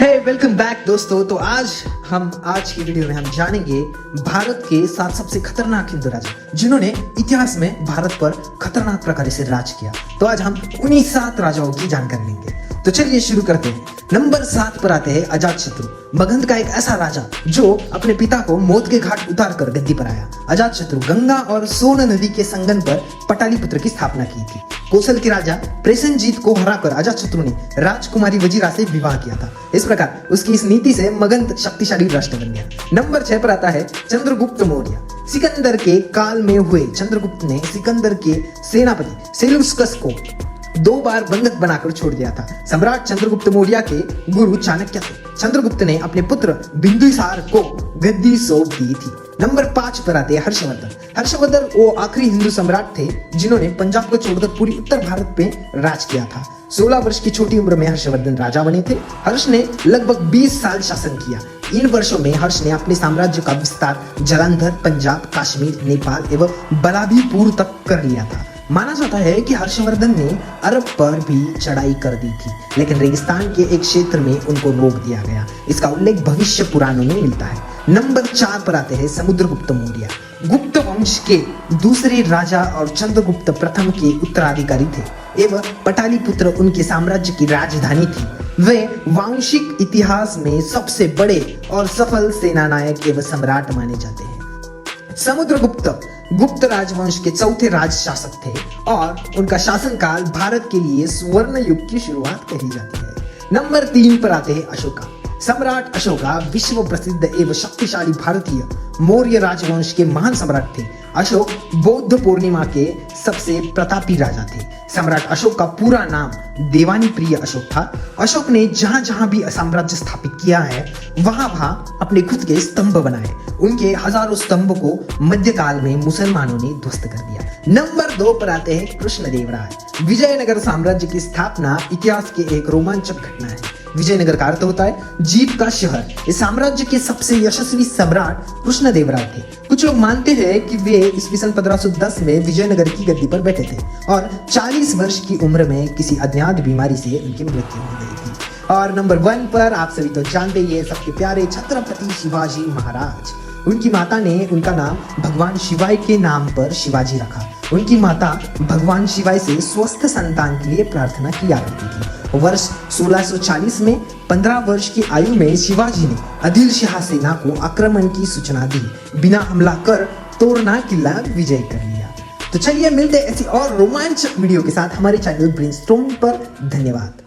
Welcome back दोस्तों। तो आज की वीडियो में हम जानेंगे भारत के 7 सबसे खतरनाक हिंदू राजा जिन्होंने इतिहास में भारत पर खतरनाक प्रकार से राज किया। तो आज हम उन्हीं 7 राजाओं की जानकारी लेंगे। तो चलिए शुरू करते हैं। नंबर 7 पर आते हैं अजातशत्रु, मगध का एक ऐसा राजा जो अपने पिता को मौत के घाट उतारकर गद्दी पर आया। अजातशत्रु गंगा और सोन नदी के संगम पर पटालीपुत्र की स्थापना की थी। कौशल के राजा प्रसेनजीत को हराकर अजातशत्रु ने राजकुमारी वजीरा से विवाह किया था। इस प्रकार उसकी इस नीति से मगध शक्तिशाली राष्ट्र बन गया। नंबर 6 पर आता है चंद्रगुप्त मौर्य। सिकंदर के काल में हुए चंद्रगुप्त ने सिकंदर के सेनापति सेल्यूकस को 2 बार बंधक बनाकर छोड़ दिया था। सम्राट चंद्रगुप्त मौर्य के गुरु चाणक्य थे। चंद्रगुप्त ने अपने पुत्र बिंदुसार को गद्दी सौंप दी थी। नंबर 5 पर आते हैं हर्षवर्धन। हर्षवर्धन वो आखिरी हिंदू सम्राट थे जिन्होंने पंजाब को छोड़कर पूरी उत्तर भारत पे राज किया था। 16 वर्ष की छोटी उम्र में हर्षवर्धन राजा बने थे। हर्ष ने लगभग 20 साल शासन किया। इन वर्षों में हर्ष ने अपने साम्राज्य का विस्तार जालंधर, पंजाब, कश्मीर, नेपाल एवं बलाबीपुर तक कर लिया था। माना जाता है कि हर्षवर्धन ने अरब पर भी चढ़ाई कर दी थी, लेकिन रेगिस्तान के एक क्षेत्र में उनको रोक दिया गया। इसका उल्लेख भविष्य पुराणों में मिलता है। नंबर 4 पर आते हैं समुद्रगुप्त मौर्य। गुप्त वंश के दूसरे राजा और चंद्रगुप्त प्रथम के उत्तराधिकारी थे एवं पटालीपुत्र उनके साम्राज्य की राजधानी थी। वे वांशिक इतिहास में सबसे बड़े और सफल सेनानायक एवं सम्राट माने जाते हैं। समुद्रगुप्त गुप्त राजवंश के चौथे राज शासक थे और उनका शासनकाल भारत के लिए स्वर्ण युग की शुरुआत कही जाती है। नंबर 3 पर आते हैं अशोका। सम्राट अशोका विश्व प्रसिद्ध एवं शक्तिशाली भारतीय मौर्य राजवंश के महान सम्राट थे। अशोक बौद्ध पूर्णिमा के सबसे प्रतापी राजा थे। सम्राट अशोक का पूरा नाम देवानी प्रिय अशोक था। अशोक ने जहां जहां भी साम्राज्य स्थापित किया है वहां वहां अपने खुद के स्तंभ बनाए। उनके हजारों स्तंभ को मध्यकाल में मुसलमानों ने ध्वस्त कर दिया। नंबर 2 पर आते हैं कृष्णदेवराय। विजयनगर साम्राज्य की स्थापना इतिहास के एक रोमांचक घटना है। विजयनगर का अर्थ होता है जीत का शहर। इस साम्राज्य के सबसे यशस्वी सम्राट कृष्णदेवराय थे। कुछ लोग मानते हैं कि वे ईस्वी सन 1510 में विजयनगर की गद्दी पर बैठे थे और 40 वर्ष की उम्र में किसी अज्ञात बीमारी से उनकी मृत्यु हो गई थी। और नंबर 1 पर आप सभी तो जानते ही सबके प्यारे छत्रपति शिवाजी महाराज। उनकी माता ने उनका नाम भगवान शिवाय के नाम पर शिवाजी रखा। उनकी माता भगवान शिवाय से स्वस्थ संतान के लिए प्रार्थना किया करती थी। वर्ष 1640 में 15 वर्ष की आयु में शिवाजी ने आदिल शाह सेना को आक्रमण की सूचना दी। बिना हमला कर तोरना किला विजय कर लिया। तो चलिए मिलते ऐसी और रोमांचक वीडियो के साथ हमारे चैनल ब्रेनस्टॉर्म पर। धन्यवाद।